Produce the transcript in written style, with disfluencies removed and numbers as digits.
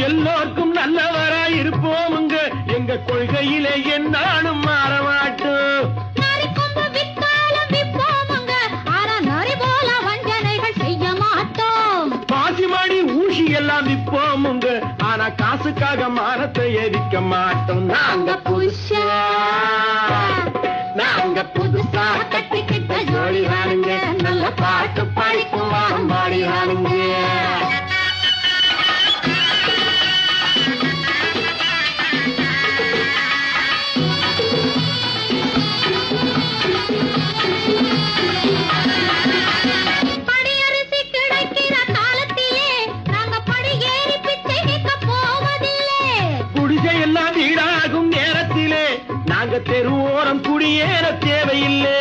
எல்லோருக்கும் நல்லவராய் இருப்போமுங்க, எங்க கொள்கையிலே என்னாலும் மாற மாட்டோம். நரிக்கொம்பு வித்தாலும் விற்போமுங்க, ஆனா நரி போல வஞ்சனைகள் செய்ய மாட்டோம். பாசிமணி ஊசி எல்லாம் விற்போமுங்க, ஆனா காசுக்காக மானத்தை எரிக்க மாட்டோம். நாங்க புதுசா கட்டிக்கிட்ட ஜோடி வாருங்க, நல்ல பாட்டு படிக்கும் வாரம் பாடி வாருங்க. படியரிசி கிடைக்கிற காலத்திலே நாங்க படியேறி பிச்சை கேட்க போவதில்லை. குடிசை எல்லாம் வீடாகும் நேரத்திலே நாங்க தெருவோரம் குடியேற தேவையில்லை.